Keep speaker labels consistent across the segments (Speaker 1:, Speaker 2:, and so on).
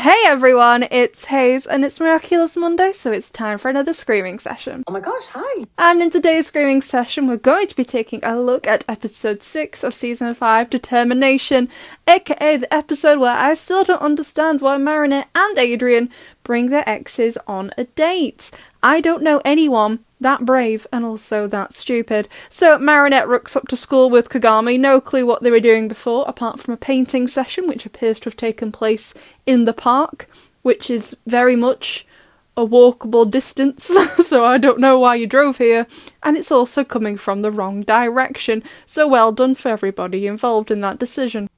Speaker 1: Hey everyone, it's Hayes and it's Miraculous Monday, so it's time for another screaming session.
Speaker 2: Oh my gosh, hi!
Speaker 1: And in today's screaming session, we're going to be taking a look at episode 6 of season 5, Determination, aka the episode where I still don't understand why Marinette and Adrian bring their exes on a date. I don't know anyone that brave and also that stupid. So Marinette rocks up to school with Kagami, no clue what they were doing before, apart from a painting session which appears to have taken place in the park, which is very much a walkable distance, so I don't know why you drove here, and it's also coming from the wrong direction, so well done for everybody involved in that decision.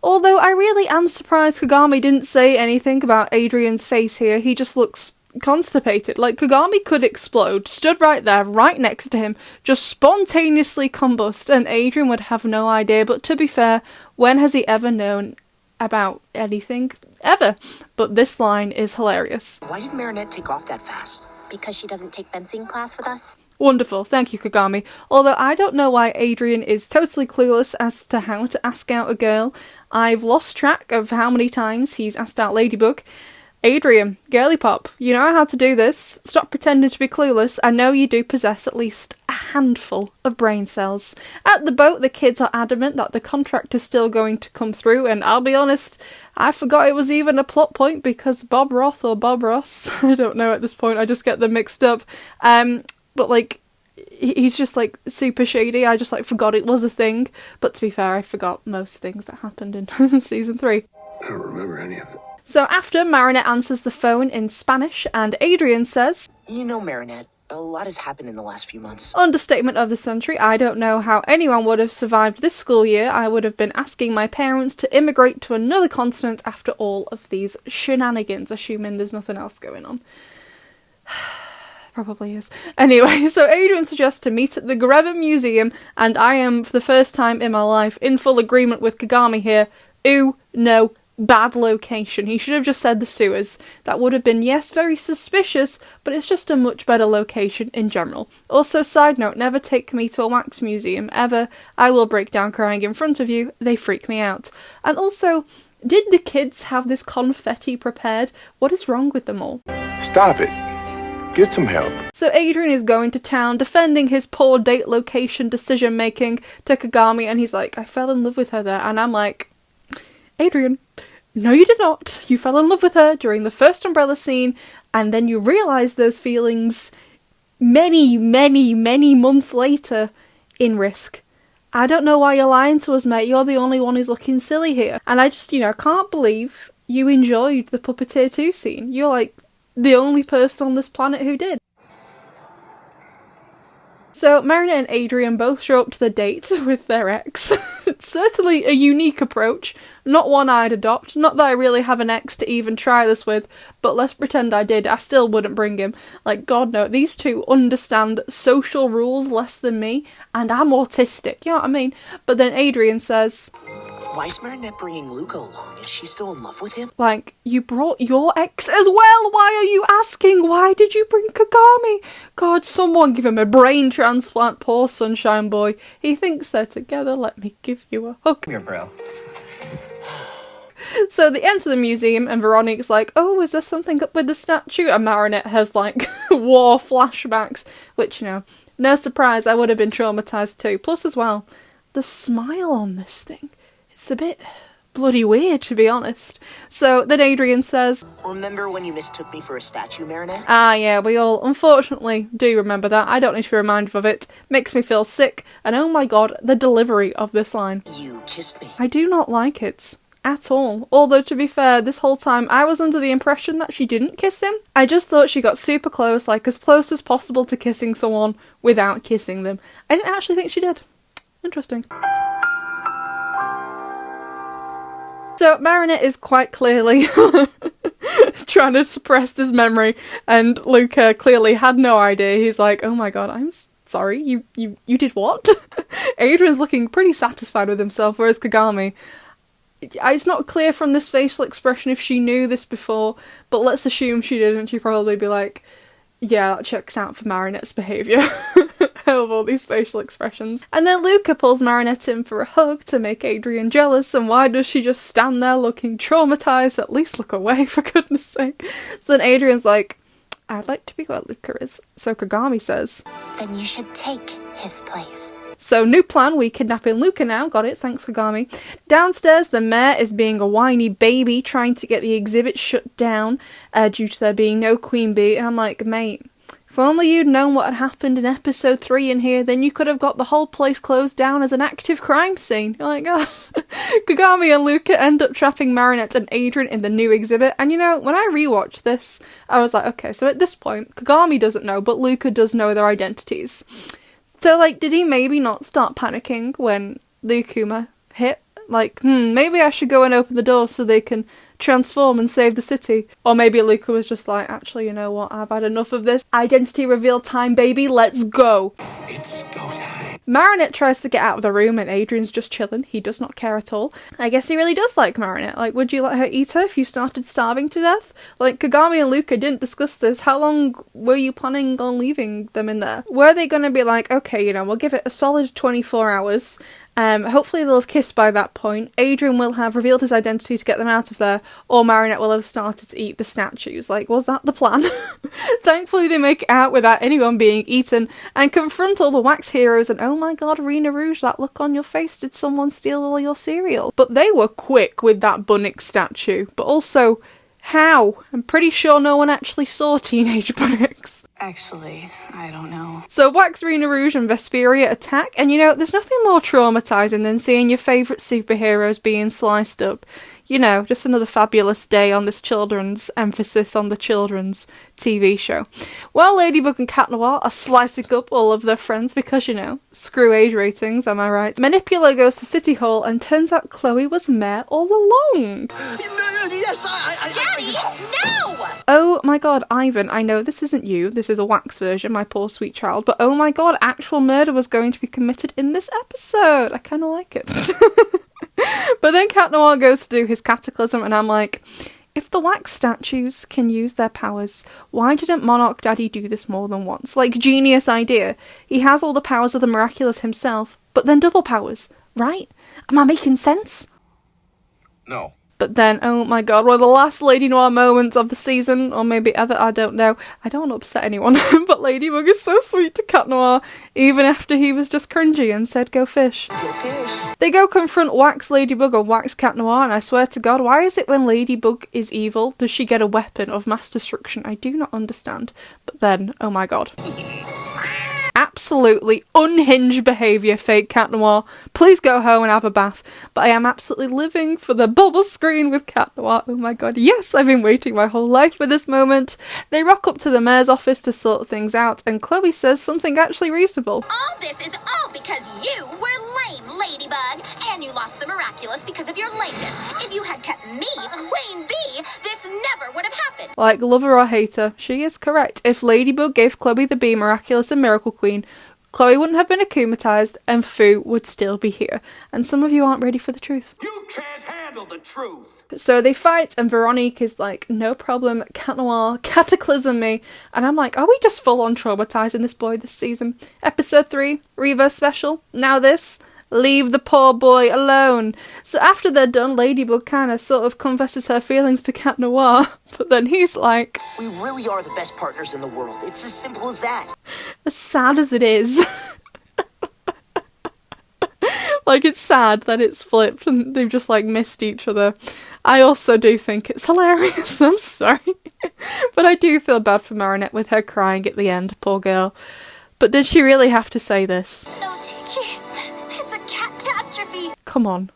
Speaker 1: Although I really am surprised Kagami didn't say anything about Adrian's face here. He just looks constipated. Like, Kagami could explode, stood right there, right next to him, just spontaneously combust, and Adrian would have no idea. But to be fair, when has he ever known about anything? Ever. But this line is hilarious.
Speaker 2: Why did Marinette take off that fast?
Speaker 3: Because she doesn't take fencing class with us.
Speaker 1: Wonderful, thank you Kagami. Although I don't know why Adrian is totally clueless as to how to ask out a girl. I've lost track of how many times he's asked out Ladybug. Adrian, girly pop, you know how to do this. Stop pretending to be clueless. I know you do possess at least a handful of brain cells. At the boat, the kids are adamant that the contract is still going to come through, and I'll be honest, I forgot it was even a plot point because Bob Roth or Bob Ross, I don't know at this point, I just get them mixed up. But, like, he's just, like, super shady. I just, like, forgot it was a thing. But to be fair, I forgot most things that happened in season 3.
Speaker 4: I don't remember any of it.
Speaker 1: So after, Marinette answers the phone in Spanish, and Adrian says,
Speaker 2: You know, Marinette, a lot has happened in the last few months.
Speaker 1: Understatement of the century. I don't know how anyone would have survived this school year. I would have been asking my parents to immigrate to another continent after all of these shenanigans, assuming there's nothing else going on. Probably is. Anyway, so Adrian suggests to meet at the Grevin Museum, and I am, for the first time in my life, in full agreement with Kagami here. Ooh, no, bad location. He should have just said the sewers. That would have been, yes, very suspicious, but it's just a much better location in general. Also, side note, never take me to a wax museum, ever. I will break down crying in front of you. They freak me out. And also, did the kids have this confetti prepared? What is wrong with them all?
Speaker 4: Stop it. Get some help.
Speaker 1: So Adrian is going to town, defending his poor date location decision making to Kagami, and he's like, I fell in love with her there. And I'm like, Adrian, no you did not. You fell in love with her during the first umbrella scene, and then you realise those feelings many, many, many months later in Risk. I don't know why you're lying to us, mate. You're the only one who's looking silly here. And I just, can't believe you enjoyed the Puppeteer 2 scene. You're like the only person on this planet who did. So Marinette and Adrian both show up to the date with their ex. It's certainly a unique approach, not one I'd adopt. Not that I really have an ex to even try this with, but let's pretend I did, I still wouldn't bring him. Like, God no, these two understand social rules less than me, and I'm autistic, you know what I mean? But then Adrian says,
Speaker 2: Why is Marinette bringing Luca along? Is she still in love with him?
Speaker 1: Like, you brought your ex as well? Why are you asking? Why did you bring Kagami? God, someone give him a brain transplant, poor sunshine boy. He thinks they're together, let me give you a hug.
Speaker 5: Come here, bro.
Speaker 1: So they enter the museum and Veronique's like, oh, is there something up with the statue? And Marinette has, like, war flashbacks, which, no surprise, I would have been traumatised too. Plus, as well, the smile on this thing. It's a bit bloody weird, to be honest. So then Adrian says,
Speaker 2: Remember when you mistook me for a statue, Marinette?
Speaker 1: Ah, yeah, we all unfortunately do remember that. I don't need to be reminded of it. Makes me feel sick. And oh my god, the delivery of this line.
Speaker 2: You kissed me.
Speaker 1: I do not like it. At all. Although, to be fair, this whole time I was under the impression that she didn't kiss him. I just thought she got super close, like as close as possible to kissing someone without kissing them. I didn't actually think she did. Interesting. So Marinette is quite clearly trying to suppress this memory, and Luca clearly had no idea. He's like, oh my god, I'm sorry, you did what? Adrian's looking pretty satisfied with himself, whereas Kagami, it's not clear from this facial expression if she knew this before, but let's assume she didn't. She'd probably be like, yeah, that checks out for Marinette's behaviour. I love all these facial expressions. And then Luca pulls Marinette in for a hug to make Adrian jealous, and why does she just stand there looking traumatised? At least look away, for goodness sake. So then Adrian's like, I'd like to be where Luca is. So Kagami says,
Speaker 3: Then you should take his place.
Speaker 1: So new plan, we kidnapping Luca now. Got it, thanks Kagami. Downstairs, the mayor is being a whiny baby, trying to get the exhibit shut down due to there being no queen bee. And I'm like, mate, if only you'd known what had happened in episode 3 in here, then you could have got the whole place closed down as an active crime scene. You're like, oh. Kagami and Luca end up trapping Marinette and Adrian in the new exhibit. And you know, when I rewatched this, I was like, okay, so at this point, Kagami doesn't know, but Luca does know their identities. So, like, did he maybe not start panicking when the Akuma hit? Like, maybe I should go and open the door so they can transform and save the city. Or maybe Luca was just like, actually, you know what, I've had enough of this. Identity reveal time, baby, let's go.
Speaker 4: It's go time.
Speaker 1: Marinette tries to get out of the room and Adrian's just chilling. He does not care at all. I guess he really does like Marinette. Like, would you let her eat her if you started starving to death? Like, Kagami and Luca didn't discuss this. How long were you planning on leaving them in there? Were they going to be like, okay, you know, we'll give it a solid 24 hours. Hopefully they'll have kissed by that point. Adrian will have revealed his identity to get them out of there, or Marinette will have started to eat the statues. Like, was that the plan? Thankfully they make it out without anyone being eaten, and confront all the wax heroes, and oh my god, Rena Rouge, that look on your face, did someone steal all your cereal? But they were quick with that Bunnik statue, but also, how? I'm pretty sure no one actually saw teenage Bunnix.
Speaker 5: Actually, I don't know.
Speaker 1: So Wax, Rena Rouge and Vesperia attack, and you know, there's nothing more traumatising than seeing your favourite superheroes being sliced up. You know, just another fabulous day on this children's, emphasis on the children's TV show. Well, Ladybug and Cat Noir are slicing up all of their friends because, you know, screw age ratings, am I right? Manipula goes to City Hall and turns out Chloe was mayor all along.
Speaker 2: Yes,
Speaker 3: Daddy, no!
Speaker 1: Oh my god, Ivan, I know this isn't you, this is a wax version, my poor sweet child, but oh my god, actual murder was going to be committed in this episode. I kind of like it. But then Cat Noir goes to do his cataclysm, and I'm like, if the wax statues can use their powers, why didn't Monarch Daddy do this more than once? Like, genius idea. He has all the powers of the Miraculous himself, but then double powers, right? Am I making sense?
Speaker 4: No.
Speaker 1: But then, oh my god, one of the last Lady Noir moments of the season, or maybe ever, I don't know. I don't want to upset anyone, but Ladybug is so sweet to Cat Noir, even after he was just cringy and said, go fish.
Speaker 2: Go fish.
Speaker 1: They go confront Wax Ladybug or Wax Cat Noir, and I swear to god, why is it when Ladybug is evil, does she get a weapon of mass destruction? I do not understand. But then, oh my god. Absolutely unhinged behaviour, fake Cat Noir. Please go home and have a bath. But I am absolutely living for the bubble screen with Cat Noir. Oh my god, yes, I've been waiting my whole life for this moment. They rock up to the mayor's office to sort things out, and Chloe says something actually reasonable.
Speaker 3: All this is all because you were lame, Ladybug, and you lost the Miraculous because of your lameness. If you had kept me, Queen Bee, this never would have happened.
Speaker 1: Like, love her or hate her, she is correct. If Ladybug gave Chloe the Bee Miraculous and Miracle Queen, Chloe wouldn't have been akumatized, and Fu would still be here. And some of you aren't ready for the truth.
Speaker 6: You can't handle the truth!
Speaker 1: So they fight, and Veronique is like, no problem, Cat Noir, cataclysm me. And I'm like, are we just full on traumatizing this boy this season? Episode 3, Reverse Special, now this. Leave the poor boy alone. So after they're done, Ladybug kind of sort of confesses her feelings to Cat Noir, but then he's like,
Speaker 2: We really are the best partners in the world. It's as simple as that.
Speaker 1: as sad as it is. Like, it's sad that it's flipped and they've just, like, missed each other. I also do think it's hilarious, I'm sorry. But I do feel bad for Marinette with her crying at the end, poor girl. But did she really have to say this?
Speaker 3: No, Tiki, it's a catastrophe.
Speaker 1: Come on.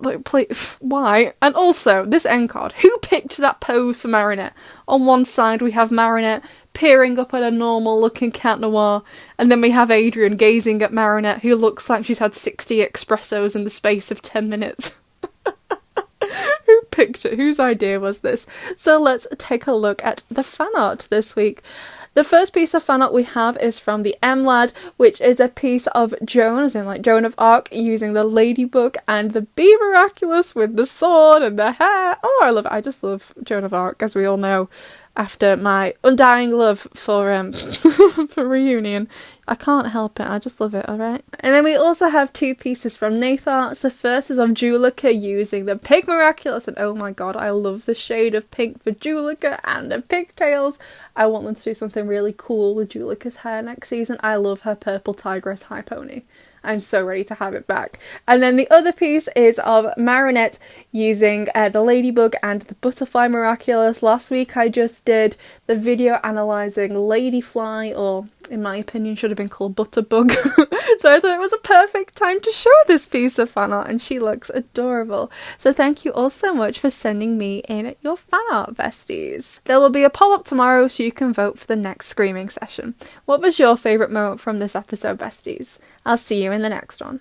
Speaker 1: Like, please, why? And also, this end card, who picked that pose for Marinette? On one side we have Marinette peering up at a normal looking Cat Noir, and then we have Adrian gazing at Marinette, who looks like she's had 60 espressos in the space of 10 minutes. Who picked it? Whose idea was this? So let's take a look at the fan art this week. The first piece of fan art we have is from the M-Lad, which is a piece of Joan, as in like Joan of Arc, using the Ladybug and the Bee Miraculous with the sword and the hair. Oh, I love it. I just love Joan of Arc, as we all know. after my undying love for for Reunion. I can't help it, I just love it, alright? And then we also have 2 pieces from Natharts. The first is of Julica using the Pink Miraculous, and oh my god, I love the shade of pink for Julica and the pigtails. I want them to do something really cool with Julica's hair next season. I love her purple tigress high pony. I'm so ready to have it back. And then the other piece is of Marinette using the Ladybug and the Butterfly Miraculous. Last week I just did the video analysing Ladyfly, or in my opinion should have been called Butterbug. So I thought it was a perfect time to show this piece of fan art, and she looks adorable. So thank you all so much for sending me in your fan art, besties. There will be a poll up tomorrow so you can vote for the next screaming session. What was your favourite moment from this episode, besties? I'll see you in the next one.